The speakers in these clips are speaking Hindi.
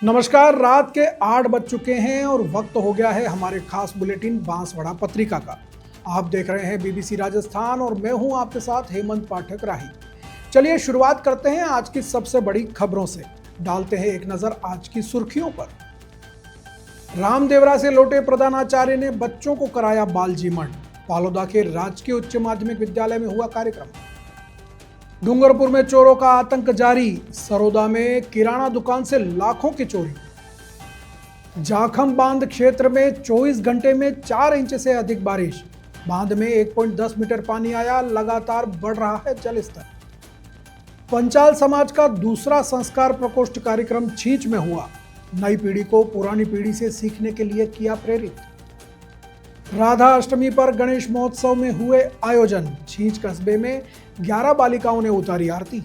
नमस्कार। रात के 8 बज चुके हैं और वक्त हो गया है हमारे खास बुलेटिन बांसवाड़ा पत्रिका का। आप देख रहे हैं बीबीसी राजस्थान और मैं हूं आपके साथ हेमंत पाठक राही। चलिए शुरुआत करते हैं आज की सबसे बड़ी खबरों से। डालते हैं एक नजर आज की सुर्खियों पर। रामदेवरा से लौटे प्रधानाचार्य ने बच्चों को कराया बाल जीवन। पालोदा के राजकीय उच्च माध्यमिक विद्यालय में हुआ कार्यक्रम। डूंगरपुर में चोरों का आतंक जारी। सरोदा में किराना दुकान से लाखों की चोरी। जाखम बांध क्षेत्र में 24 घंटे में 4 इंच से अधिक बारिश। बांध में 1.10 मीटर पानी आया। लगातार बढ़ रहा है जल स्तर। पंचाल समाज का दूसरा संस्कार प्रकोष्ठ कार्यक्रम छींच में हुआ। नई पीढ़ी को पुरानी पीढ़ी से सीखने के लिए किया प्रेरित। राधा अष्टमी पर गणेश महोत्सव में हुए आयोजन। छींच कस्बे में 11 बालिकाओं ने उतारी आरती।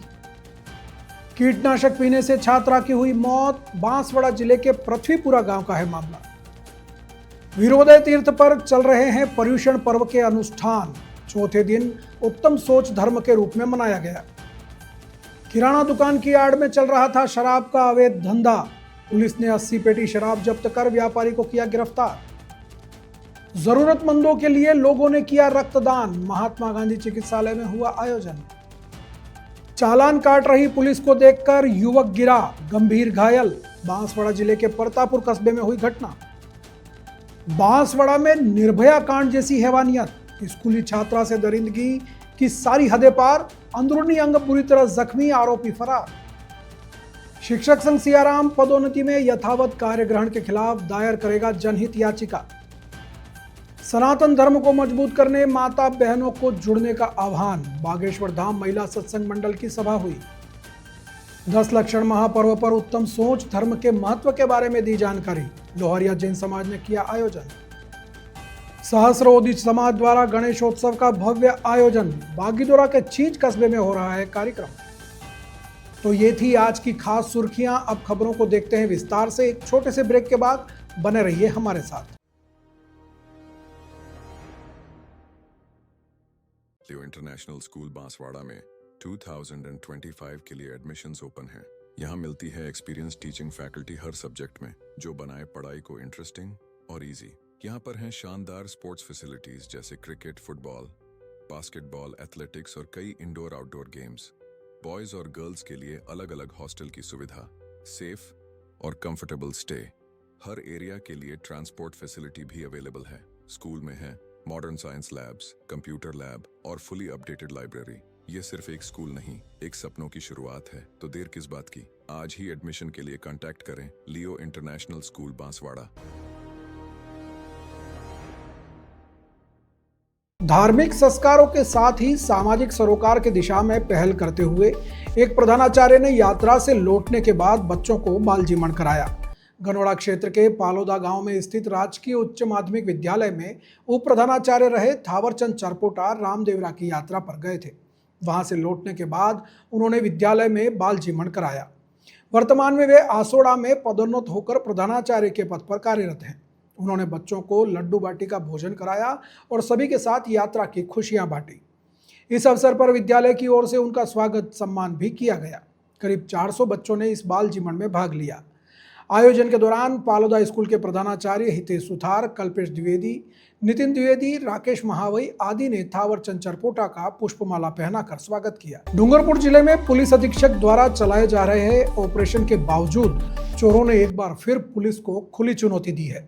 कीटनाशक पीने से छात्रा की हुई मौत। बांसवाड़ा जिले के पृथ्वीपुरा गांव का है मामला। वीरोदय तीर्थ पर चल रहे हैं पर्युषण पर्व के अनुष्ठान। चौथे दिन उत्तम सोच धर्म के रूप में मनाया गया। किराना दुकान की आड़ में चल रहा था शराब का अवैध धंधा। पुलिस ने 80 पेटी शराब जब्त कर व्यापारी को किया गिरफ्तार। जरूरतमंदों के लिए लोगों ने किया रक्तदान। महात्मा गांधी चिकित्सालय में हुआ आयोजन। चालान काट रही पुलिस को देखकर युवक गिरा, गंभीर घायल। बांसवाड़ा जिले के परतापुर कस्बे में हुई घटना। बांसवाड़ा में निर्भया कांड जैसी हैवानियत। स्कूली छात्रा से दरिंदगी की सारी हदें पार। अंदरूनी अंग बुरी तरह जख्मी, आरोपी फरार। शिक्षक संघ सियाराम पदोन्नति में यथावत कार्य ग्रहण के खिलाफ दायर करेगा जनहित याचिका। सनातन धर्म को मजबूत करने माता बहनों को जुड़ने का आह्वान। बागेश्वर धाम महिला सत्संग मंडल की सभा हुई। 10 लक्षण महापर्व पर उत्तम सोच धर्म के महत्व के बारे में दी जानकारी। लोहरिया जैन समाज ने किया आयोजन। सहस्रोदित समाज द्वारा गणेशोत्सव का भव्य आयोजन। बागीदोरा के छींच कस्बे में हो रहा है कार्यक्रम। तो ये थी आज की खास सुर्खियां। अब खबरों को देखते हैं विस्तार से। एक छोटे से ब्रेक के बाद बने रहिए हमारे साथ। लियो इंटरनेशनल स्कूल बांसवाड़ा में 2025 के लिए एडमिशन्स ओपन हैं। यहाँ मिलती है एक्सपीरियंस टीचिंग फैकल्टी हर सब्जेक्ट में, जो बनाए पढ़ाई को इंटरेस्टिंग और इजी। यहाँ पर हैं शानदार स्पोर्ट्स फैसिलिटीज जैसे क्रिकेट, फुटबॉल, बास्केटबॉल, एथलेटिक्स और कई इंडोर आउटडोर गेम्स। बॉयज और गर्ल्स के लिए अलग अलग हॉस्टल की सुविधा, सेफ और कंफर्टेबल स्टे। हर एरिया के लिए ट्रांसपोर्ट फैसिलिटी भी अवेलेबल है। स्कूल में है modern science labs, computer lab और फुली अपडेटेड लाइब्रेरी। ये सिर्फ एक स्कूल नहीं, एक सपनों की शुरुआत है। तो देर किस बात की, आज ही एडमिशन के लिए कांटेक्ट करें लियो इंटरनेशनल स्कूल बांसवाड़ा। धार्मिक संस्कारों के साथ ही सामाजिक सरोकार की दिशा में पहल करते हुए एक प्रधानाचार्य ने यात्रा से लौटने के बाद बच्चों को बाल जीवन कराया। गनोड़ा क्षेत्र के पालोदा गांव में स्थित राजकीय उच्च माध्यमिक विद्यालय में उप प्रधानाचार्य रहे थावरचंद चरपोटा रामदेवरा की यात्रा पर गए थे। वहां से लौटने के बाद उन्होंने विद्यालय में बाल जीवन कराया। वर्तमान में वे आसोड़ा में पदोन्नत होकर प्रधानाचार्य के पद पर कार्यरत हैं। उन्होंने बच्चों को लड्डू बाटी का भोजन कराया और सभी के साथ यात्रा की खुशियां बांटी। इस अवसर पर विद्यालय की ओर से उनका स्वागत सम्मान भी किया गया। करीब 400 बच्चों ने इस बाल जीवन में भाग लिया। आयोजन के दौरान पालोदा स्कूल के प्रधानाचार्य हितेश सुथार, कल्पेश द्विवेदी, नितिन द्विवेदी, राकेश महावई आदि ने थावरचंद चरपोटा का पुष्पमाला पहनाकर स्वागत किया। डूंगरपुर जिले में पुलिस अधीक्षक द्वारा चलाए जा रहे ऑपरेशन के बावजूद चोरों ने एक बार फिर पुलिस को खुली चुनौती दी है।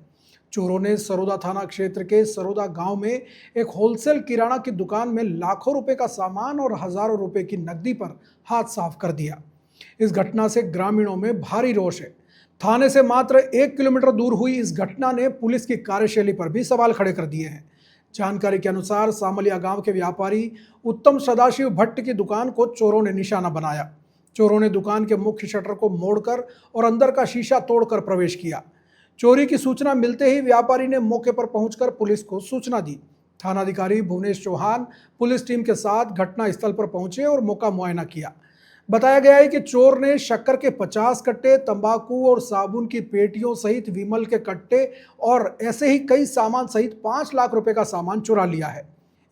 चोरों ने सरोदा थाना क्षेत्र के सरोदा गांव में एक होलसेल किराना की दुकान में लाखों रुपए का सामान और हजारों रुपए की नकदी पर हाथ साफ कर दिया। इस घटना से ग्रामीणों में भारी रोष है। थाने से मात्र 1 किलोमीटर दूर हुई इस घटना ने पुलिस की कार्यशैली पर भी सवाल खड़े कर दिए हैं। जानकारी के अनुसार सामलिया गांव के व्यापारी उत्तम सदाशिव भट्ट की दुकान को चोरों ने निशाना बनाया। चोरों ने दुकान के मुख्य शटर को मोड़कर और अंदर का शीशा तोड़कर प्रवेश किया। चोरी की सूचना मिलते ही व्यापारी ने मौके पर पहुंचकर पुलिस को सूचना दी। थानाधिकारी भुवनेश चौहान पुलिस टीम के साथ घटनास्थल पर पहुंचे और मौका मुआयना किया। बताया गया है कि चोर ने शक्कर के 50 कट्टे, तंबाकू और साबुन की पेटियों सहित विमल के कट्टे और ऐसे ही कई सामान सहित 5 लाख रुपए का सामान चुरा लिया है।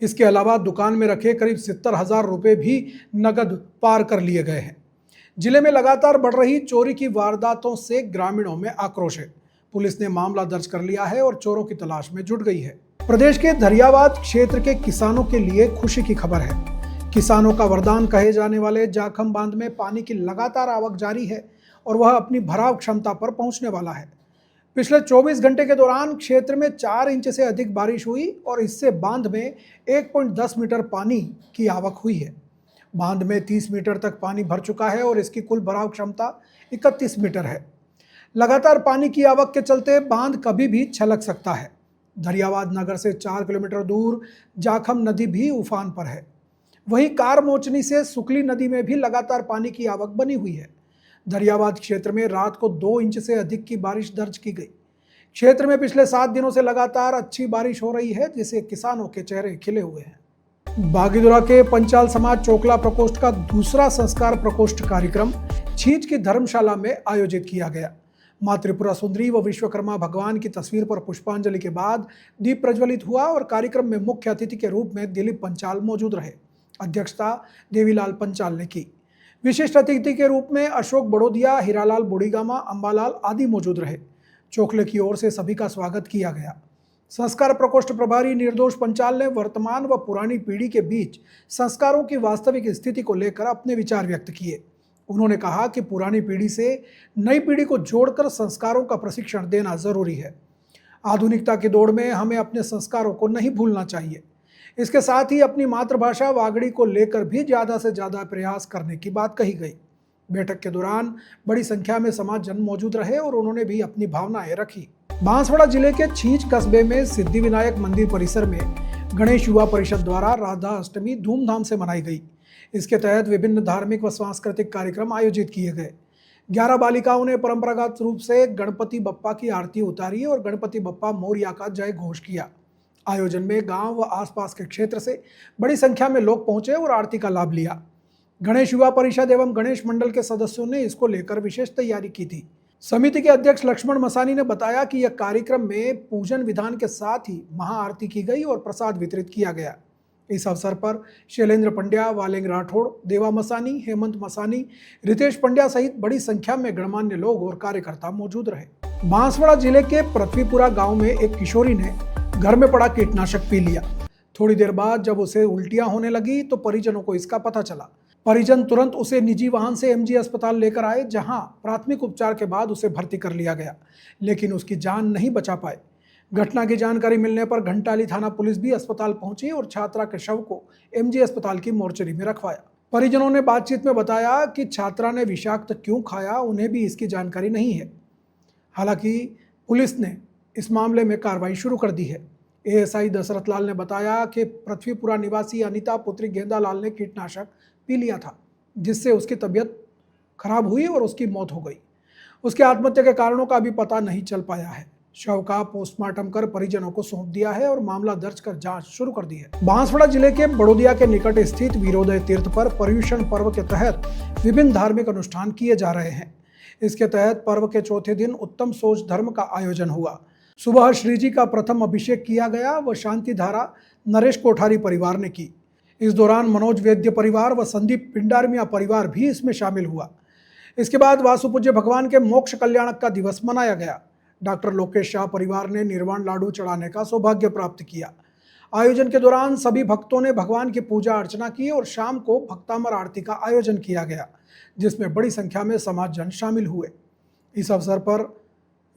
इसके अलावा दुकान में रखे करीब 70,000 रुपए भी नगद पार कर लिए गए हैं। जिले में लगातार बढ़ रही चोरी की वारदातों से ग्रामीणों में आक्रोश है। पुलिस ने मामला दर्ज कर लिया है और चोरों की तलाश में जुट गई है। प्रदेश के धरियावाद क्षेत्र के किसानों के लिए खुशी की खबर है। किसानों का वरदान कहे जाने वाले जाखम बांध में पानी की लगातार आवक जारी है और वह अपनी भराव क्षमता पर पहुंचने वाला है। पिछले 24 घंटे के दौरान क्षेत्र में 4 इंच से अधिक बारिश हुई और इससे बांध में 1.10 मीटर पानी की आवक हुई है। बांध में 30 मीटर तक पानी भर चुका है और इसकी कुल भराव क्षमता 31 मीटर है। लगातार पानी की आवक के चलते बांध कभी भी छलक सकता है। धरियावाद नगर से 4 किलोमीटर दूर जाखम नदी भी उफान पर है। वहीं कार मोचनी से सुकली नदी में भी लगातार पानी की आवक बनी हुई है। धरियावाद क्षेत्र में रात को 2 इंच से अधिक की बारिश दर्ज की गई। क्षेत्र में पिछले 7 दिनों से लगातार अच्छी बारिश हो रही है, जिससे किसानों के चेहरे खिले हुए हैं। बागीदुरा के पंचाल समाज चोकला प्रकोष्ठ का दूसरा संस्कार प्रकोष्ठ कार्यक्रम छींच की धर्मशाला में आयोजित किया गया। मां त्रिपुरा सुंदरी व विश्वकर्मा भगवान की तस्वीर पर पुष्पांजलि के बाद दीप प्रज्वलित हुआ और कार्यक्रम में मुख्य अतिथि के रूप में दिलीप पंचाल मौजूद रहे। अध्यक्षता देवीलाल पंचाल ने की। विशिष्ट अतिथि के रूप में अशोक बड़ोदिया, हीरालाल बुढ़ीगामा, अंबालाल आदि मौजूद रहे। चोखले की ओर से सभी का स्वागत किया गया। संस्कार प्रकोष्ठ प्रभारी निर्दोष पंचाल ने वर्तमान व पुरानी पीढ़ी के बीच संस्कारों की वास्तविक स्थिति को लेकर अपने विचार व्यक्त किए। उन्होंने कहा कि पुरानी पीढ़ी से नई पीढ़ी को जोड़कर संस्कारों का प्रशिक्षण देना जरूरी है। आधुनिकता की दौड़ में हमें अपने संस्कारों को नहीं भूलना चाहिए। इसके साथ ही अपनी मातृभाषा वागड़ी को लेकर भी ज़्यादा से ज़्यादा प्रयास करने की बात कही गई। बैठक के दौरान बड़ी संख्या में समाजजन मौजूद रहे और उन्होंने भी अपनी भावनाएं रखी। बांसवाड़ा जिले के छींच कस्बे में सिद्धिविनायक मंदिर परिसर में गणेश युवा परिषद द्वारा राधा अष्टमी धूमधाम से मनाई गई। इसके तहत विभिन्न धार्मिक व सांस्कृतिक कार्यक्रम आयोजित किए गए। 11 बालिकाओं ने परंपरागत रूप से गणपति बप्पा की आरती उतारी और गणपति बप्पा मोरिया का जय घोष किया। आयोजन में गांव व आसपास के क्षेत्र से बड़ी संख्या में लोग पहुंचे और आरती का लाभ लिया। गणेश युवा परिषद एवं गणेश मंडल के सदस्यों ने इसको लेकर विशेष तैयारी की थी। समिति के अध्यक्ष लक्ष्मण मसानी ने बताया कि यह कार्यक्रम में पूजन विधान के साथ ही महाआरती की गई और प्रसाद वितरित किया गया। इस अवसर पर शैलेंद्र पंड्या, वालेंग राठौड़, देवा मसानी, हेमंत मसानी, रितेश पंड्या सहित बड़ी संख्या में गणमान्य लोग और कार्यकर्ता मौजूद रहे। बांसवाड़ा जिले के पृथ्वीपुरा गांव में एक किशोरी ने घर में पड़ा कीटनाशक पी लिया। थोड़ी देर बाद जब उसे उल्टियां होने लगी तो परिजनों को इसका पता चला। परिजन तुरंत उसे निजी वाहन से एमजी अस्पताल लेकर आए, जहां प्राथमिक उपचार के बाद उसे भर्ती कर लिया गया, लेकिन उसकी जान नहीं बचा पाए। घटना की जानकारी मिलने पर घंटाली थाना पुलिस भी अस्पताल पहुंची और छात्रा के शव को एमजी अस्पताल की मोर्चरी में रखवाया। परिजनों ने बातचीत में बताया कि छात्रा ने विषाक्त क्यों खाया, उन्हें भी इसकी जानकारी नहीं है। हालांकि पुलिस ने इस मामले में कार्रवाई शुरू कर दी है। एएसआई दशरथ लाल ने बताया कि पृथ्वीपुरा निवासी अनिता पुत्री गेंदालाल ने कीटनाशक पी लिया था, जिससे उसकी तबीयत खराब हुई और उसकी मौत हो गई। उसकी आत्महत्या के कारणों का अभी पता नहीं चल पाया है। शव का पोस्टमार्टम कर परिजनों को सौंप दिया है और मामला दर्ज कर जांच शुरू कर दी है। बांसवाड़ा जिले के बड़ोदिया के निकट स्थित वीरोदय तीर्थ पर पर्युषण पर्व के तहत विभिन्न धार्मिक अनुष्ठान किए जा रहे हैं। इसके तहत पर्व के चौथे दिन उत्तम सोच धर्म का आयोजन हुआ। सुबह श्री जी का प्रथम अभिषेक किया गया व शांति धारा नरेश कोठारी परिवार ने की। इस दौरान मनोज वैद्य परिवार व संदीप पिंडारमिया परिवार भी इसमें शामिल हुआ। इसके बाद वासुपूज्य भगवान के मोक्ष कल्याणक का दिवस मनाया गया। डॉक्टर लोकेश शाह परिवार ने निर्वाण लाडू चढ़ाने का सौभाग्य प्राप्त किया। आयोजन के दौरान सभी भक्तों ने भगवान की पूजा अर्चना की और शाम को भक्तामर आरती का आयोजन किया गया, जिसमें बड़ी संख्या में समाजजन शामिल हुए। इस अवसर पर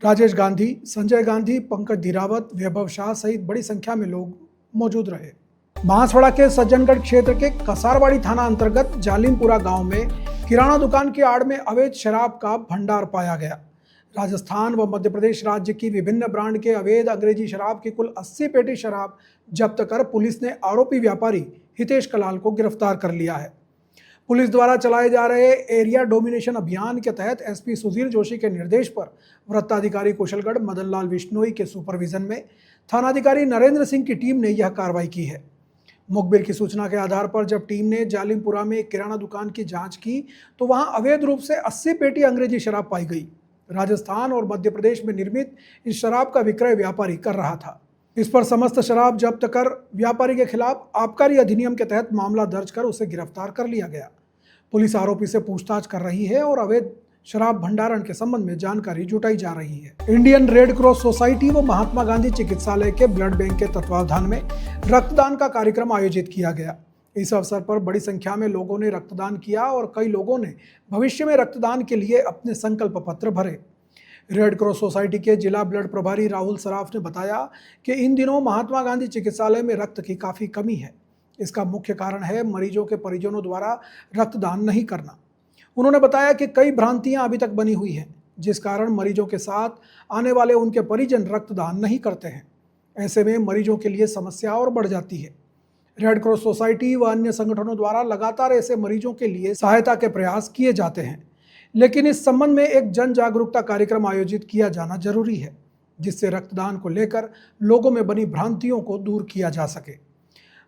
राजेश गांधी, संजय गांधी, पंकज धीरावत, वैभव शाह सहित बड़ी संख्या में लोग मौजूद रहे। बांसवाड़ा के सज्जनगढ़ क्षेत्र के कसारवाड़ी थाना अंतर्गत जालिमपुरा गांव में किराना दुकान की आड़ में अवैध शराब का भंडार पाया गया। राजस्थान व मध्य प्रदेश राज्य की विभिन्न ब्रांड के अवैध अंग्रेजी शराब की कुल 80 पेटी शराब जब्त कर पुलिस ने आरोपी व्यापारी हितेश कलाल को गिरफ्तार कर लिया है। पुलिस द्वारा चलाए जा रहे एरिया डोमिनेशन अभियान के तहत एसपी सुधीर जोशी के निर्देश पर वृत्ताधिकारी कुशलगढ़ मदनलाल विश्नोई के सुपरविजन में थानाधिकारी नरेंद्र सिंह की टीम ने यह कार्रवाई की है। मुखबिर की सूचना के आधार पर जब टीम ने जालिमपुरा में एक किराना दुकान की जांच की तो वहां अवैध रूप से 80 पेटी अंग्रेजी शराब पाई गई। राजस्थान और मध्य प्रदेश में निर्मित इस शराब का विक्रय व्यापारी कर रहा था। इस पर समस्त शराब जब्त कर व्यापारी के खिलाफ आबकारी अधिनियम के तहत मामला दर्ज कर उसे गिरफ्तार कर लिया गया। पुलिस आरोपी से पूछताछ कर रही है और अवैध शराब भंडारण के संबंध में जानकारी जुटाई जा रही है। इंडियन रेड क्रॉस सोसाइटी व महात्मा गांधी चिकित्सालय के ब्लड बैंक के तत्वावधान में रक्तदान का कार्यक्रम आयोजित किया गया। इस अवसर पर बड़ी संख्या में लोगों ने रक्तदान किया और कई लोगों ने भविष्य में रक्तदान के लिए अपने संकल्प पत्र भरे। रेड क्रॉस सोसाइटी के जिला ब्लड प्रभारी राहुल सराफ ने बताया कि इन दिनों महात्मा गांधी चिकित्सालय में रक्त की काफ़ी कमी है। इसका मुख्य कारण है मरीजों के परिजनों द्वारा रक्तदान नहीं करना। उन्होंने बताया कि कई भ्रांतियां अभी तक बनी हुई हैं, जिस कारण मरीजों के साथ आने वाले उनके परिजन रक्तदान नहीं करते हैं। ऐसे में मरीजों के लिए समस्या और बढ़ जाती है। रेड क्रॉस सोसाइटी व अन्य संगठनों द्वारा लगातार ऐसे मरीजों के लिए सहायता के प्रयास किए जाते हैं, लेकिन इस संबंध में एक जन जागरूकता कार्यक्रम आयोजित किया जाना जरूरी है, जिससे रक्तदान को लेकर लोगों में बनी भ्रांतियों को दूर किया जा सके।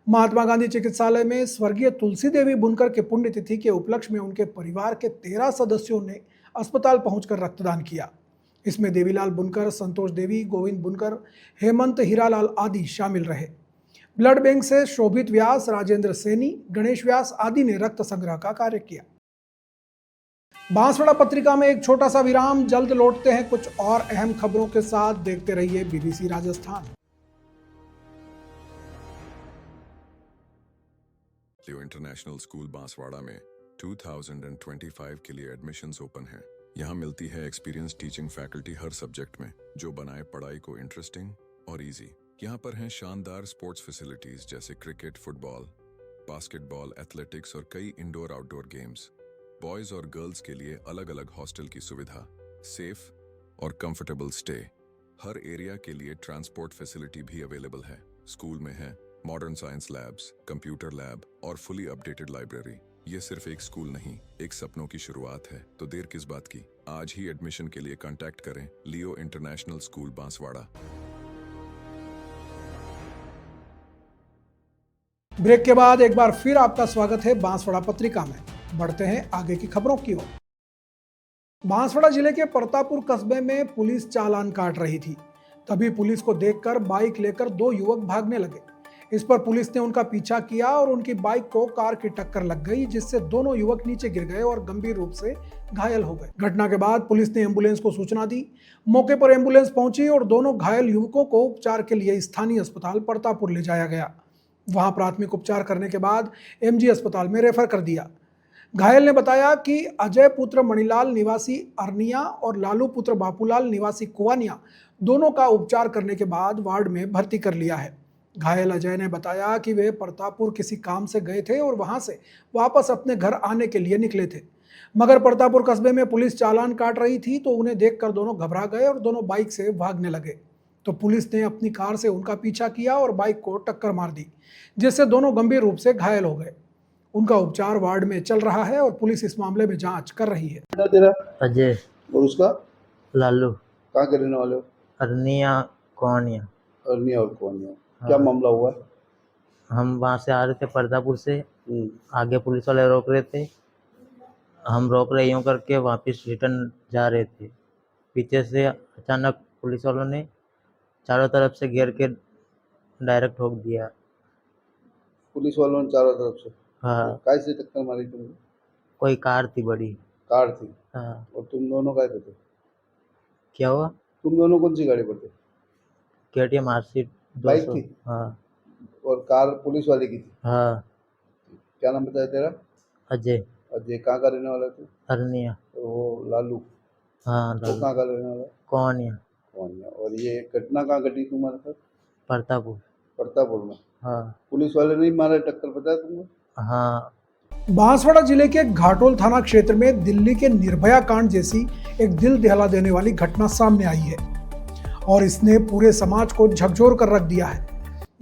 महात्मा गांधी चिकित्सालय में स्वर्गीय तुलसी देवी बुनकर के पुण्यतिथि के उपलक्ष्य में उनके परिवार के 13 सदस्यों ने अस्पताल पहुंचकर रक्तदान किया। इसमें देवीलाल बुनकर, संतोष देवी, गोविंद बुनकर, हेमंत हीरालाल आदि शामिल रहे। ब्लड बैंक से शोभित व्यास, राजेंद्र सैनी, गणेश व्यास आदि ने रक्त संग्रह का कार्य किया। बांसवाड़ा पत्रिका में एक छोटा सा विराम, जल्द लौटते हैं कुछ और अहम खबरों के साथ। देखते रहिए BBC राजस्थान। लियो इंटरनेशनल स्कूल बांसवाड़ा में 2025 के लिए एडमिशन्स ओपन हैं। यहाँ मिलती है एक्सपीरियंस टीचिंग फैकल्टी हर सब्जेक्ट में, जो बनाए पढ़ाई को इंटरेस्टिंग और इजी। यहाँ पर हैं शानदार स्पोर्ट्स फैसिलिटीज जैसे क्रिकेट, फुटबॉल, बास्केटबॉल, एथलेटिक्स और कई इंडोर आउटडोर गेम्स। बॉयज और गर्ल्स के लिए अलग अलग हॉस्टल की सुविधा, सेफ और कंफर्टेबल स्टे। हर एरिया के लिए ट्रांसपोर्ट फैसिलिटी भी अवेलेबल है। स्कूल में है modern science labs, computer lab और फुली अपडेटेड लाइब्रेरी। ये सिर्फ एक स्कूल नहीं, एक सपनों की शुरुआत है। तो देर किस बात की, आज ही एडमिशन के लिए कांटेक्ट करें लियो इंटरनेशनल स्कूल बांसवाड़ा। ब्रेक के बाद एक बार फिर आपका स्वागत है बांसवाड़ा पत्रिका में। बढ़ते हैं आगे की खबरों की ओर। बांसवाड़ा जिले के परतापुर कस्बे में पुलिस चालान काट रही थी। तभी पुलिस को देखकर बाइक लेकर 2 युवक भागने लगे। इस पर पुलिस ने उनका पीछा किया और उनकी बाइक को कार की टक्कर लग गई, जिससे दोनों युवक नीचे गिर गए और गंभीर रूप से घायल हो गए। घटना के बाद पुलिस ने एम्बुलेंस को सूचना दी। मौके पर एम्बुलेंस पहुंची और दोनों घायल युवकों को उपचार के लिए स्थानीय अस्पताल परतापुर ले जाया गया। वहां प्राथमिक उपचार करने के बाद MG अस्पताल में रेफर कर दिया। घायल ने बताया कि अजय पुत्र मणिलाल निवासी अरनिया और लालू पुत्र बापूलाल निवासी कुवानिया दोनों का उपचार करने के बाद वार्ड में भर्ती कर लिया है। घायल अजय ने बताया कि वे परतापुर किसी काम से गए थे और वहां से वापस अपने घर आने के लिए निकले थे, मगर परतापुर कस्बे में पुलिस चालान काट रही थी तो उन्हें देखकर दोनों घबरा गए और दोनों बाइक से भागने लगे। तो पुलिस ने अपनी कार से उनका पीछा किया और बाइक को टक्कर मार दी, जिससे दोनों गंभीर रूप से घायल हो गए। उनका उपचार वार्ड में चल रहा है और पुलिस इस मामले में जांच कर रही है। बेटा तेरा अजय, और उसका लालू, कहाँ के रहने वाले हो? अरनिया, कोनिया। अरनिया और कौनिया। हाँ। क्या मामला हुआ है? हम वहाँ से आ रहे थे परतापुर से, हम्म, आगे पुलिस वाले रोक रहे थे। हम रोक रहे यूँ करके वापस रिटर्न जा रहे थे। पीछे से अचानक पुलिस वालों ने चारों तरफ से घेर के डायरेक्ट ठोक दिया। पुलिस वालों ने चारों तरफ से हाँ, काय से टक्कर मारी तुमने? कोई कार थी बड़ी। कार थी। हाँ, और तुम दोनों काय पे थे? क्या हुआ? तुम दोनों कौन सी गाड़ी पर थे? KTM RC bike 200। थी? हाँ और कार पुलिस वाले की थी? हाँ। क्या नाम बताया तेरा? अजय, अजय। कहाँ का रहने वाला तू? अरनिया। और वो लालू, हाँ, वो लालू, कहाँ का रहने वाला? कोनिया, कौनिया। और ये घटना कहाँ घटी तुम्हारे साथ? परतापुर। परतापुर में। हाँ पुलिस वाले नहीं मारा टक्कर, पता है तुमको? हाँ। बांसवाड़ा जिले के घाटोल थाना क्षेत्र में दिल्ली के निर्भया कांड जैसी एक दिल दहला देने वाली घटना सामने आई है और इसने पूरे समाज को झकझोर कर रख दिया है।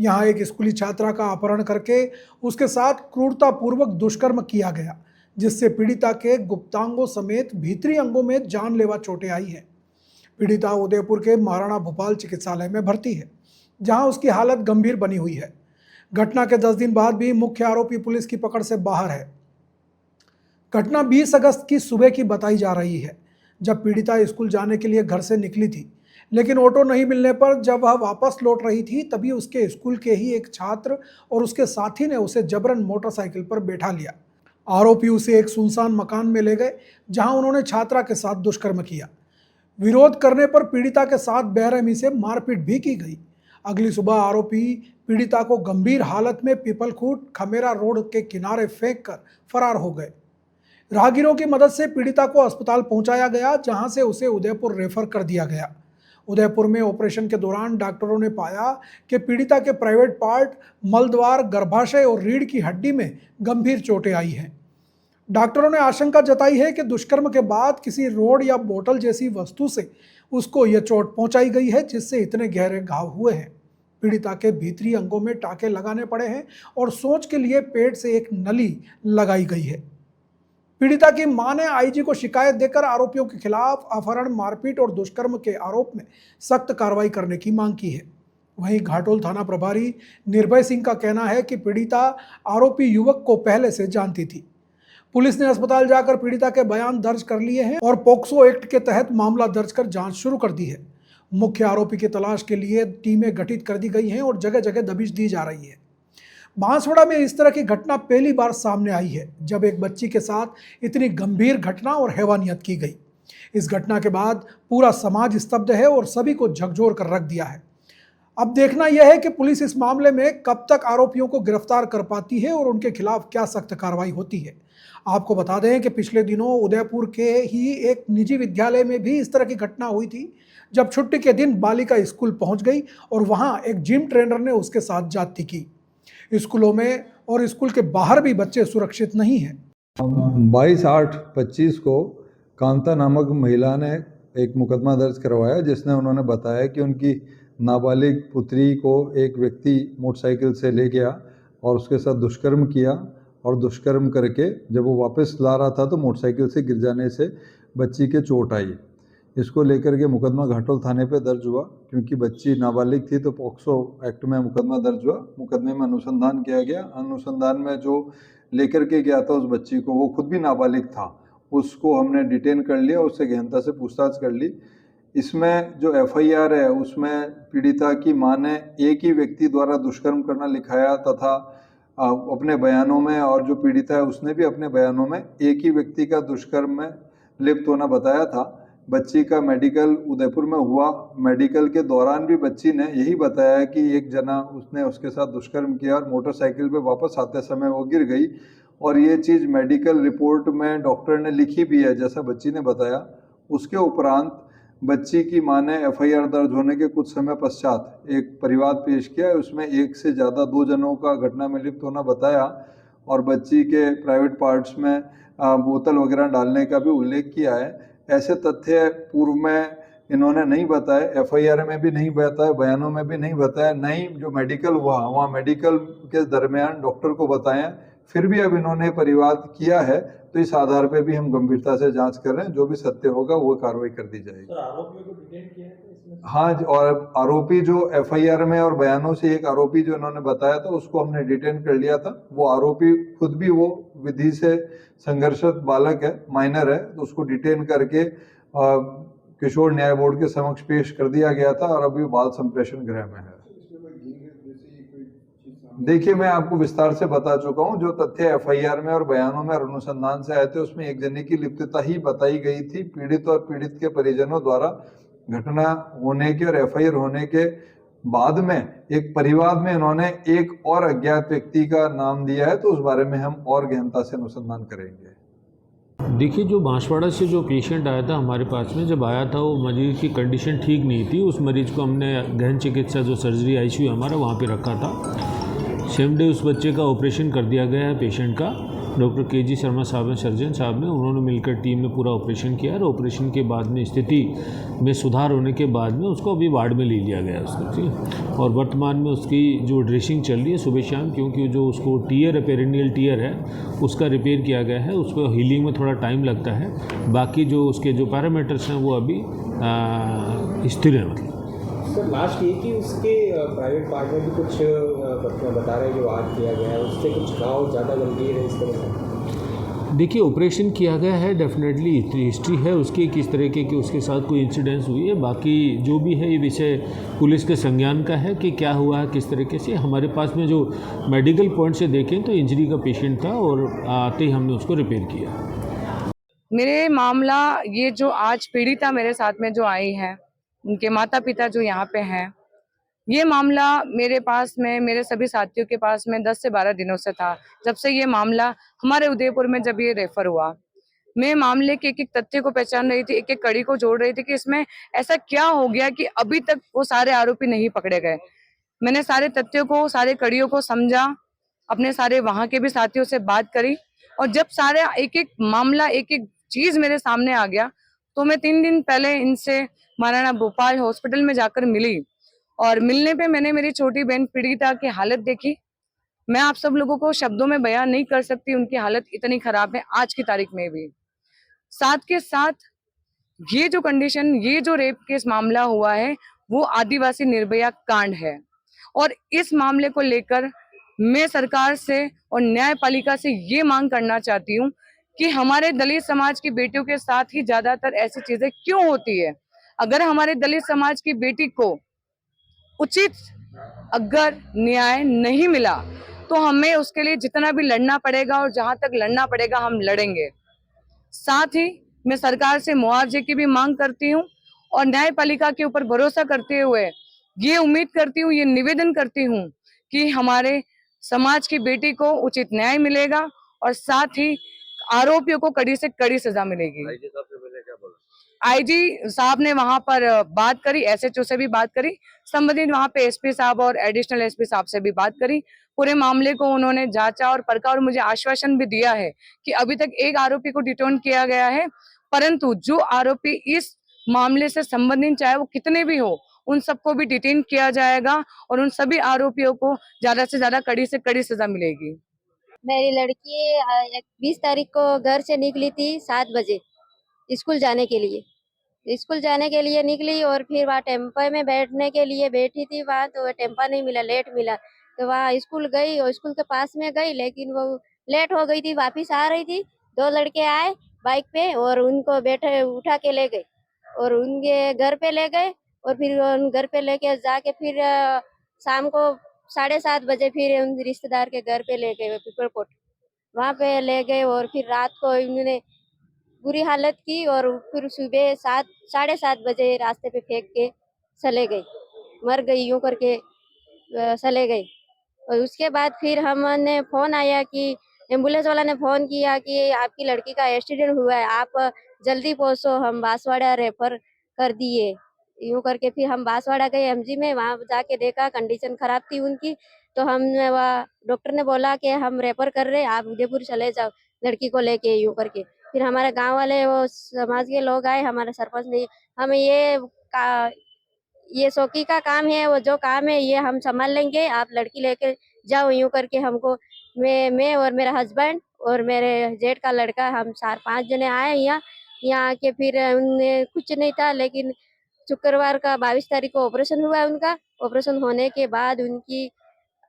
यहाँ एक स्कूली छात्रा का अपहरण करके उसके साथ क्रूरतापूर्वक दुष्कर्म किया गया, जिससे पीड़िता के गुप्तांगों समेत भीतरी अंगों में जानलेवा चोटें आई हैं। पीड़िता उदयपुर के महाराणा भोपाल चिकित्सालय में भर्ती है, जहां उसकी हालत गंभीर बनी हुई है। घटना के 10 दिन बाद भी मुख्य आरोपी पुलिस की पकड़ से बाहर है। घटना 20 अगस्त की सुबह की बताई जा रही है, जब पीड़िता स्कूल जाने के लिए घर से निकली थी, लेकिन ऑटो नहीं मिलने पर जब वह वापस लौट रही थी तभी उसके स्कूल के ही एक छात्र और उसके साथी ने उसे जबरन मोटरसाइकिल पर बैठा लिया। आरोपी उसे एक सुनसान मकान में ले गए जहां उन्होंने छात्रा के साथ दुष्कर्म किया। विरोध करने पर पीड़िता के साथ बेरहमी से मारपीट भी की गई। अगली सुबह आरोपी पीड़िता को गंभीर हालत में पीपलखूट खमेरा रोड के किनारे फेंक कर फरार हो गए। राहगीरों की मदद से पीड़िता को अस्पताल पहुंचाया गया, जहां से उसे उदयपुर रेफर कर दिया गया। उदयपुर में ऑपरेशन के दौरान डॉक्टरों ने पाया कि पीड़िता के प्राइवेट पार्ट, मलद्वार, गर्भाशय और रीढ़ की हड्डी में गंभीर चोटें आई हैं। डॉक्टरों ने आशंका जताई है कि दुष्कर्म के बाद किसी रोड या बोतल जैसी वस्तु से उसको यह चोट पहुंचाई गई है, जिससे इतने गहरे घाव हुए हैं। पीड़िता के भीतरी अंगों में टाके लगाने पड़े हैं और सोच के लिए पेट से एक नली लगाई गई है। पीड़िता की मां ने आईजी को शिकायत देकर आरोपियों के खिलाफ अपहरण, मारपीट और दुष्कर्म के आरोप में सख्त कार्रवाई करने की मांग की है। वहीं घाटोल थाना प्रभारी निर्भय सिंह का कहना है कि पीड़िता आरोपी युवक को पहले से जानती थी। पुलिस ने अस्पताल जाकर पीड़िता के बयान दर्ज कर लिए हैं और पोक्सो एक्ट के तहत मामला दर्ज कर जांच शुरू कर दी है। मुख्य आरोपी की तलाश के लिए टीमें गठित कर दी गई हैं और जगह जगह दबिश दी जा रही है। बांसवाड़ा में इस तरह की घटना पहली बार सामने आई है, जब एक बच्ची के साथ इतनी गंभीर घटना और हैवानियत की गई। इस घटना के बाद पूरा समाज स्तब्ध है और सभी को झकझोर कर रख दिया है। अब देखना यह है कि पुलिस इस मामले में कब तक आरोपियों को गिरफ्तार कर पाती है और उनके खिलाफ क्या सख्त कार्रवाई होती है। आपको बता दें कि पिछले दिनों उदयपुर के ही एक निजी विद्यालय में भी इस तरह की घटना हुई थी, जब छुट्टी के दिन बालिका स्कूल पहुंच गई और वहां एक जिम ट्रेनर ने उसके साथ जाती की। स्कूलों में और स्कूल के बाहर भी बच्चे सुरक्षित नहीं हैं। 22/8/25 को कांता नामक महिला ने एक मुकदमा दर्ज करवाया, जिसने उन्होंने बताया कि उनकी नाबालिग पुत्री को एक व्यक्ति मोटरसाइकिल से ले गया और उसके साथ दुष्कर्म किया, और दुष्कर्म करके जब वो वापस ला रहा था तो मोटरसाइकिल से गिर जाने से बच्ची के चोट आई। इसको लेकर के मुकदमा घाटोल थाने पे दर्ज हुआ। क्योंकि बच्ची नाबालिग थी तो पॉक्सो एक्ट में मुकदमा दर्ज हुआ। मुकदमे में अनुसंधान किया गया। अनुसंधान में जो लेकर के गया था उस बच्ची को, वो खुद भी नाबालिग था, उसको हमने डिटेन कर लिया, उससे गहनता से पूछताछ कर ली। इसमें जो FIR है उसमें पीड़िता की मां ने एक ही व्यक्ति द्वारा दुष्कर्म करना लिखाया तथा अपने बयानों में, और जो पीड़िता है उसने भी अपने बयानों में एक ही व्यक्ति का दुष्कर्म में लिप्त होना बताया था। बच्ची का मेडिकल उदयपुर में हुआ। मेडिकल के दौरान भी बच्ची ने यही बताया कि एक जना उसने उसके साथ दुष्कर्म किया और मोटरसाइकिल पे वापस आते समय वो गिर गई, और ये चीज़ मेडिकल रिपोर्ट में डॉक्टर ने लिखी भी है, जैसा बच्ची ने बताया। उसके उपरांत बच्ची की मां ने FIR दर्ज होने के कुछ समय पश्चात एक परिवाद पेश किया। उसमें एक से ज़्यादा 2 जनों का घटना में लिप्त होना बताया, और बच्ची के प्राइवेट पार्ट्स में बोतल वगैरह डालने का भी उल्लेख किया है। ऐसे तथ्य पूर्व में इन्होंने नहीं बताए, FIR में भी नहीं बताया, बयानों में भी नहीं बताया, नहीं जो मेडिकल हुआ वहाँ मेडिकल के दरमियान डॉक्टर को बताया। फिर भी अब इन्होंने परिवाद किया है, तो इस आधार पे भी हम गंभीरता से जांच कर रहे हैं। जो भी सत्य होगा वो कार्रवाई कर दी जाएगी। सर, आरोपियों को डिटेन किया है इसमें? हाँ, और आरोपी जो FIR में और बयानों से एक आरोपी जो इन्होंने बताया था उसको हमने डिटेन कर लिया था। वो आरोपी खुद भी वो विधि से संघर्षरत बालक है, माइनर है, तो उसको डिटेन करके किशोर न्याय बोर्ड के समक्ष पेश कर दिया गया था और अभी बाल संप्रेषण गृह में है। देखिए, मैं आपको विस्तार से बता चुका हूँ। जो तथ्य FIR में और बयानों में और अनुसंधान से आए थे उसमें एक जने की लिप्तता ही बताई गई थी। पीड़ित और पीड़ित के परिजनों द्वारा घटना होने के और FIR होने के बाद में एक परिवाद में इन्होंने एक और अज्ञात व्यक्ति का नाम दिया है, तो उस बारे में हम और गहनता से अनुसंधान करेंगे। देखिए, जो बांसवाड़ा से जो पेशेंट आया था हमारे पास में, जब आया था वो मरीज की कंडीशन ठीक नहीं थी। उस मरीज को हमने गहन चिकित्सा जो सर्जरी ICU हमारा वहाँ पे रखा था। सेम डे उस बच्चे का ऑपरेशन कर दिया गया है पेशेंट का। डॉक्टर KG शर्मा साहब हैं, सर्जन साहब ने, उन्होंने मिलकर टीम ने पूरा ऑपरेशन किया और ऑपरेशन के बाद में स्थिति में सुधार होने के बाद में उसको अभी वार्ड में ले लिया गया उसको, ठीक। और वर्तमान में उसकी जो ड्रेसिंग चल रही है सुबह शाम, क्योंकि जो उसको टीयर है, पेरिनियल टीयर है, उसका रिपेयर किया गया है। उसको हीलिंग में थोड़ा टाइम लगता है। बाकी जो उसके जो पैरामीटर्स हैं वो अभी स्थिर है। मतलब सर, लास्ट ये कि उसके प्राइवेट पार्ट में भी कुछ बता रहे हैं जो वार किया गया है, उससे कुछ घाव ज़्यादा गंभीर है इस तरह से? देखिए ऑपरेशन किया गया है, डेफिनेटली हिस्ट्री है उसकी किस तरीके की उसके साथ कोई इंसिडेंस हुई है। बाकी जो भी है ये विषय पुलिस के संज्ञान का है कि क्या हुआ है किस तरीके से। हमारे पास में जो मेडिकल पॉइंट से देखें तो इंजरी का पेशेंट था और आते ही हमने उसको रिपेयर किया। मेरे मामला ये जो आज पीड़िता मेरे साथ में जो आई है, उनके माता पिता जो यहाँ पे हैं, ये मामला मेरे पास में मेरे सभी साथियों के पास में 10 से 12 दिनों से था। जब से ये मामला हमारे उदयपुर में जब ये रेफर हुआ, मैं मामले के एक एक तथ्य को पहचान रही थी, एक एक कड़ी को जोड़ रही थी कि इसमें ऐसा क्या हो गया कि अभी तक वो सारे आरोपी नहीं पकड़े गए। मैंने सारे तथ्यों को, सारे कड़ियों को समझा, अपने सारे वहां के भी साथियों से बात करी, और जब सारे एक एक मामला एक एक चीज मेरे सामने आ गया तो मैं 3 दिन पहले इनसे महाराणा भोपाल हॉस्पिटल में जाकर मिली, और मिलने पे मैंने मेरी छोटी बहन पीड़िता की हालत देखी। मैं आप सब लोगों को शब्दों में बयान नहीं कर सकती, उनकी हालत इतनी खराब है आज की तारीख में भी। साथ के साथ ये जो कंडीशन, ये जो रेप केस मामला हुआ है वो आदिवासी निर्भया कांड है, और इस मामले को लेकर मैं सरकार से और न्यायपालिका से ये मांग करना चाहती हूँ कि हमारे दलित समाज की बेटियों के साथ ही ज्यादातर ऐसी चीजें क्यों होती है। अगर हमारे दलित समाज की बेटी को उचित अगर न्याय नहीं मिला तो हमें उसके लिए जितना भी लड़ना पड़ेगा और जहां तक लड़ना पड़ेगा हम लड़ेंगे। साथ ही मैं सरकार से मुआवजे की भी मांग करती हूँ, और न्यायपालिका के ऊपर भरोसा करते हुए ये उम्मीद करती हूँ, ये निवेदन करती हूँ कि हमारे समाज की बेटी को उचित न्याय मिलेगा और साथ ही आरोपियों को कड़ी से कड़ी सजा मिलेगी। आईजी साहब ने वहां पर बात करी, एसएचओ से भी बात करी, संबंधित वहां पे एसपी साहब और एडिशनल एसपी साहब से भी बात करी। पूरे मामले को उन्होंने जांचा और परखा, और मुझे आश्वासन भी दिया है कि अभी तक एक आरोपी को डिटेन किया गया है, परंतु जो आरोपी इस मामले से संबंधित चाहे वो कितने भी हो, उन सबको भी डिटेन किया जाएगा और उन सभी आरोपियों को ज्यादा से ज्यादा कड़ी से कड़ी सजा मिलेगी। मेरी लड़की 20 तारीख को घर से निकली थी 7 बजे स्कूल जाने के लिए। स्कूल जाने के लिए निकली और फिर वहाँ टेम्पो में बैठने के लिए बैठी थी वहाँ, तो टेम्पो नहीं मिला, लेट मिला, तो वहाँ स्कूल गई और स्कूल के पास में गई, लेकिन वो लेट हो गई थी। वापस आ रही थी, 2 लड़के आए बाइक पे और उनको बैठे उठा के ले गए और उनके घर पे ले गए, और फिर उन घर पे लेके जाके फिर शाम को 7:30 बजे फिर उन रिश्तेदार के घर पे ले गए, पीपलकोट वहाँ पे ले गए, और फिर रात को उन्होंने बुरी हालत की और फिर सुबह 7-7:30 बजे रास्ते पे फेंक के चले गए, मर गई यूं करके चले गए। और उसके बाद फिर हमने फोन आया कि एम्बुलेंस वाला ने फोन किया कि आपकी लड़की का एक्सीडेंट हुआ है, आप जल्दी पहुंचो, हम बांसवाड़ा रेफर कर दिए। यूं करके फिर हम बांसवाड़ा गए एमजी में, वहां जाके देखा कंडीशन खराब थी उनकी, तो हमने वहाँ डॉक्टर ने बोला कि हम रेफर कर रहे, आप उदयपुर चले जाओ लड़की को लेके। यूं करके फिर हमारे गांव वाले वो समाज के लोग आए, हमारे सरपंच ने, हम ये शौकी का काम है, वो जो काम है ये हम संभाल लेंगे, आप लड़की लेके जाओ। यूं करके हमको मैं और मेरा हस्बैंड और मेरे जेठ का लड़का, हम 4-5 जने आए यहाँ आके फिर उनने कुछ नहीं था, लेकिन शुक्रवार का 22 तारीख को ऑपरेशन हुआ उनका। ऑपरेशन होने के बाद उनकी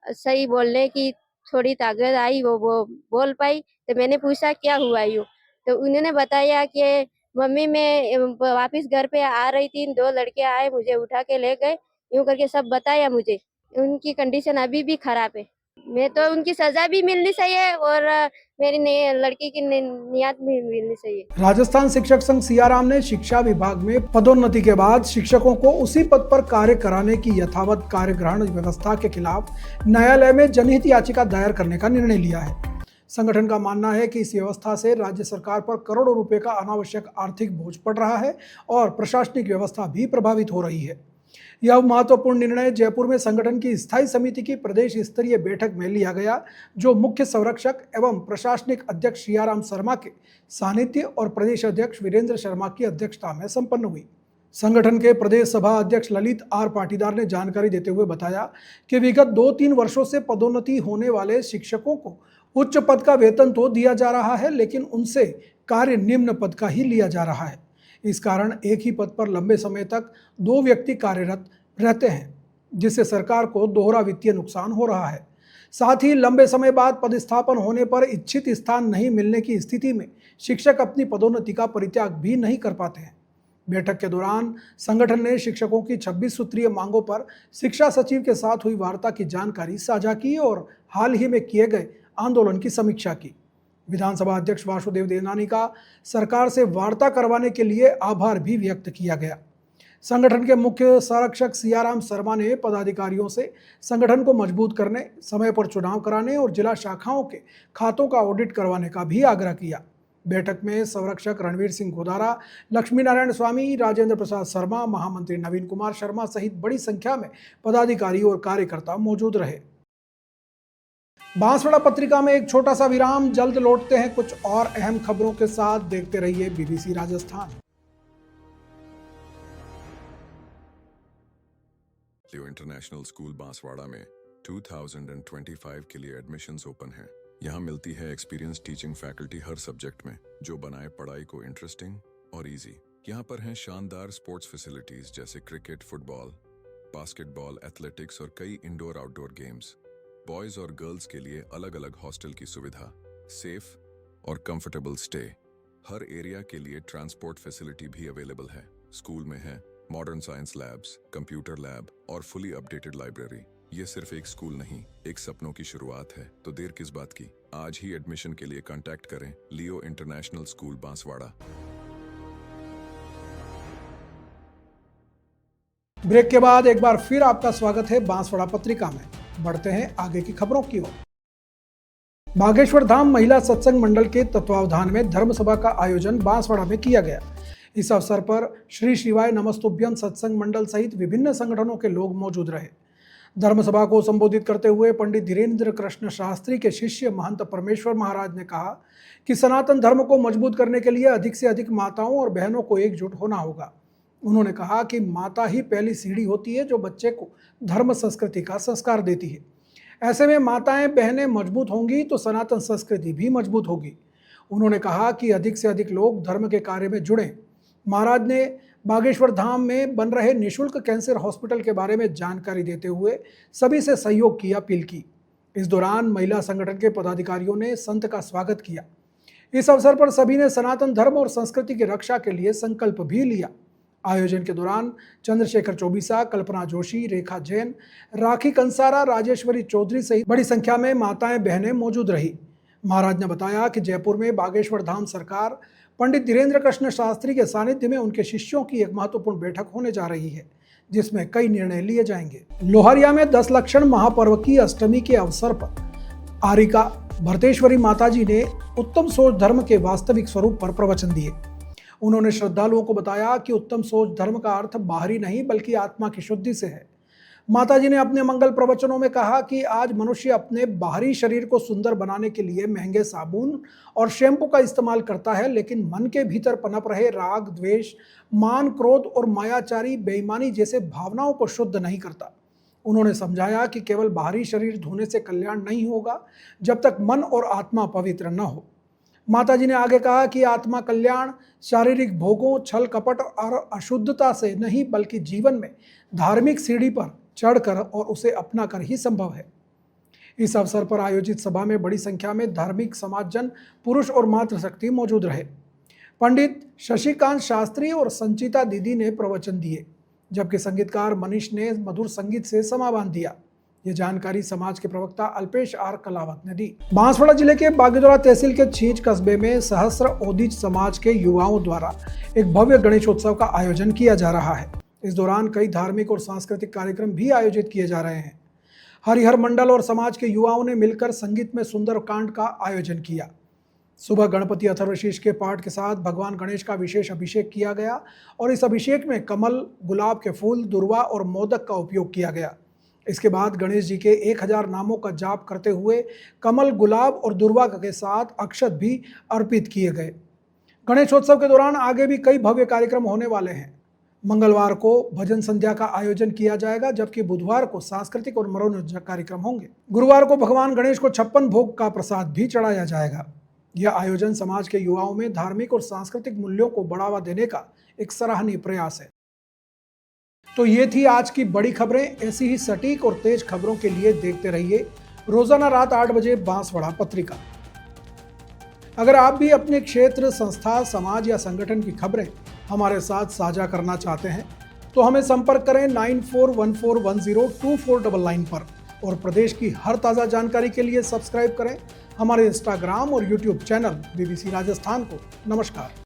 सही बोलने की थोड़ी ताकत आई, वो बोल पाई। तो मैंने पूछा क्या हुआ यूं, तो उन्होंने बताया कि मम्मी मैं वापस घर पे आ रही थी, 2 लड़के आए मुझे उठा के ले गए, यूं करके सब बताया मुझे। उनकी कंडीशन अभी भी खराब है। मैं तो उनकी सजा भी मिलनी चाहिए और मेरी लड़की की नियत भी मिलनी चाहिए। राजस्थान शिक्षक संघ सियाराम ने शिक्षा विभाग में पदोन्नति के बाद शिक्षकों को उसी पद पर कार्य कराने की यथावत कार्य ग्रहण व्यवस्था के खिलाफ न्यायालय में जनहित याचिका दायर करने का निर्णय लिया है। संगठन का मानना है कि इस व्यवस्था से राज्य सरकार पर करोड़ों रुपए का अनावश्यक आर्थिक बोझ पड़ रहा है और प्रशासनिक व्यवस्था भी प्रभावित हो रही है। यह महत्वपूर्ण निर्णय जयपुर में संगठन की स्थायी समिति की प्रदेश स्तरीय बैठक में लिया गया, जो मुख्य संरक्षक एवं प्रशासनिक अध्यक्ष सियाराम शर्मा के सानिध्य और प्रदेश अध्यक्ष वीरेंद्र शर्मा की अध्यक्षता में संपन्न हुई। संगठन के प्रदेश सभा अध्यक्ष ललित आर पाटीदार ने जानकारी देते हुए बताया कि विगत 2-3 वर्षों से पदोन्नति होने वाले शिक्षकों को उच्च पद का वेतन तो दिया जा रहा है, लेकिन उनसे कार्य निम्न पद का ही लिया जा रहा है। इस कारण एक ही पद पर लंबे समय तक 2 व्यक्ति कार्यरत रहते हैं, जिससे सरकार को दोहरा वित्तीय नुकसान हो रहा है। साथ ही लंबे समय बाद पदस्थापन होने पर इच्छित स्थान नहीं मिलने की स्थिति में शिक्षक अपनी पदोन्नति का परित्याग भी नहीं कर पाते हैं। बैठक के दौरान संगठन ने शिक्षकों की 26 सूत्रीय मांगों पर शिक्षा सचिव के साथ हुई वार्ता की जानकारी साझा की और हाल ही में किए गए आंदोलन की समीक्षा की। विधानसभा अध्यक्ष वासुदेव देवनानी का सरकार से वार्ता करवाने के लिए आभार भी व्यक्त किया गया। संगठन के मुख्य संरक्षक सियाराम शर्मा ने पदाधिकारियों से संगठन को मजबूत करने, समय पर चुनाव कराने और जिला शाखाओं के खातों का ऑडिट करवाने का भी आग्रह किया। बैठक में संरक्षक रणवीर सिंह गोदारा, लक्ष्मी नारायण स्वामी, राजेंद्र प्रसाद शर्मा, महामंत्री नवीन कुमार शर्मा सहित बड़ी संख्या में पदाधिकारी और कार्यकर्ता मौजूद रहे। बांसवाड़ा पत्रिका में एक छोटा सा विराम, जल्द लौटते हैं कुछ और अहम खबरों के साथ। देखते रहिए बीबीसी राजस्थान। लियो इंटरनेशनल स्कूल बांसवाड़ा में 2025 के लिए एडमिशन्स ओपन हैं। यहाँ मिलती है एक्सपीरियंस टीचिंग फैकल्टी हर सब्जेक्ट में, जो बनाए पढ़ाई को इंटरेस्टिंग और इजी। यहाँ पर हैं शानदार स्पोर्ट्स फैसिलिटीज जैसे क्रिकेट, फुटबॉल, बास्केटबॉल, एथलेटिक्स और कई इंडोर आउटडोर गेम्स। बॉयज और गर्ल्स के लिए अलग अलग हॉस्टल की सुविधा, सेफ और कंफर्टेबल स्टे। हर एरिया के लिए ट्रांसपोर्ट फैसिलिटी भी अवेलेबल है। स्कूल में है modern science labs, computer lab और फुली अपडेटेड लाइब्रेरी। ये सिर्फ एक स्कूल नहीं, एक सपनों की शुरुआत है। तो देर किस बात की, आज ही एडमिशन के लिए कांटेक्ट करें लियो इंटरनेशनल स्कूल बांसवाड़ा। ब्रेक के बाद एक बार फिर आपका स्वागत है बांसवाड़ा पत्रिका में। बढ़ते हैं आगे की खबरों की ओर। बागेश्वर धाम महिला सत्संग मंडल के तत्वावधान में धर्म सभा का आयोजन बांसवाड़ा में किया गया। इस अवसर पर श्री शिवाय नमस्तुभ्यम सत्संग मंडल सहित विभिन्न संगठनों के लोग मौजूद रहे। धर्म सभा को संबोधित करते हुए पंडित धीरेन्द्र कृष्ण शास्त्री के शिष्य महंत परमेश्वर महाराज ने कहा कि सनातन धर्म को मजबूत करने के लिए अधिक से अधिक माताओं और बहनों को एकजुट होना होगा। उन्होंने कहा कि माता ही पहली सीढ़ी होती है जो बच्चे को धर्म संस्कृति का संस्कार देती है। ऐसे में माताएं बहनें मजबूत होंगी तो सनातन संस्कृति भी मजबूत होगी। उन्होंने कहा कि अधिक से अधिक लोग धर्म के कार्य में जुड़ें। महाराज ने बागेश्वर धाम में बन रहे निःशुल्क कैंसर हॉस्पिटल के बारे में जानकारी देते हुए सभी से सहयोग की अपील की। इस दौरान महिला संगठन के पदाधिकारियों ने संत का स्वागत किया। इस अवसर पर सभी ने सनातन धर्म और संस्कृति की रक्षा के लिए संकल्प भी लिया। आयोजन के दौरान चंद्रशेखर चौबीसा, कल्पना जोशी, रेखा जैन, राखी कंसारा, राजेश्वरी चौधरी सहित बड़ी संख्या में माताएं बहनें मौजूद रही। महाराज ने बताया कि जयपुर में बागेश्वर धाम सरकार पंडित धीरेन्द्र कृष्ण शास्त्री के सानिध्य में उनके शिष्यों की एक महत्वपूर्ण बैठक होने जा रही है, जिसमें कई निर्णय लिए जाएंगे। लोहारिया में 10 लक्षण महापर्व की अष्टमी के अवसर पर आरिका भरतेश्वरी माताजी ने उत्तम सोच धर्म के वास्तविक स्वरूप पर प्रवचन दिए। उन्होंने श्रद्धालुओं को बताया कि उत्तम सोच धर्म का अर्थ बाहरी नहीं बल्कि आत्मा की शुद्धि से है। माताजी ने अपने मंगल प्रवचनों में कहा कि आज मनुष्य अपने बाहरी शरीर को सुंदर बनाने के लिए महंगे साबुन और शैम्पू का इस्तेमाल करता है, लेकिन मन के भीतर पनप रहे राग, द्वेष, मान, क्रोध और मायाचारी, बेईमानी जैसे भावनाओं को शुद्ध नहीं करता। उन्होंने समझाया कि केवल बाहरी शरीर धोने से कल्याण नहीं होगा जब तक मन और आत्मा पवित्र न हो। माताजी ने आगे कहा कि आत्मा कल्याण शारीरिक भोगों, छल कपट और अशुद्धता से नहीं बल्कि जीवन में धार्मिक सीढ़ी पर चढ़कर और उसे अपनाकर ही संभव है। इस अवसर पर आयोजित सभा में बड़ी संख्या में धार्मिक समाजजन, पुरुष और मातृशक्ति मौजूद रहे। पंडित शशिकांत शास्त्री और संचिता दीदी ने प्रवचन दिए, जबकि संगीतकार मनीष ने मधुर संगीत से समा बांध दिया। ये जानकारी समाज के प्रवक्ता अल्पेश आर कलावत ने दी। बांसवाड़ा जिले के बागेश्वर तहसील के छींच कस्बे में सहस्त्र ओदीज समाज के युवाओं द्वारा एक भव्य गणेशोत्सव का आयोजन किया जा रहा है। इस दौरान कई धार्मिक और सांस्कृतिक कार्यक्रम भी आयोजित किए जा रहे हैं। हरिहर मंडल और समाज के युवाओं ने मिलकर संगीत में सुंदरकांड का आयोजन किया। सुबह गणपति अथर्वशीष के पाठ के साथ भगवान गणेश का विशेष अभिषेक किया गया और इस अभिषेक में कमल, गुलाब के फूल, दुर्वा और मोदक का उपयोग किया गया। इसके बाद गणेश जी के 1000 नामों का जाप करते हुए कमल, गुलाब और दुर्वा के साथ अक्षत भी अर्पित किए गए। गणेशोत्सव के दौरान आगे भी कई भव्य कार्यक्रम होने वाले हैं। मंगलवार को भजन संध्या का आयोजन किया जाएगा, जबकि बुधवार को सांस्कृतिक और मनोरंजक कार्यक्रम होंगे। गुरुवार को भगवान गणेश को 56 भोग का प्रसाद भी चढ़ाया जाएगा। यह आयोजन समाज के युवाओं में धार्मिक और सांस्कृतिक मूल्यों को बढ़ावा देने का एक सराहनीय प्रयास है। तो ये थी आज की बड़ी खबरें। ऐसी ही सटीक और तेज खबरों के लिए देखते रहिए रोजाना रात 8 बजे बांसवाड़ा पत्रिका। अगर आप भी अपने क्षेत्र, संस्था, समाज या संगठन की खबरें हमारे साथ साझा करना चाहते हैं तो हमें संपर्क करें 9414102499 पर और प्रदेश की हर ताज़ा जानकारी के लिए सब्सक्राइब करें हमारे इंस्टाग्राम और यूट्यूब चैनल BBC राजस्थान को। नमस्कार।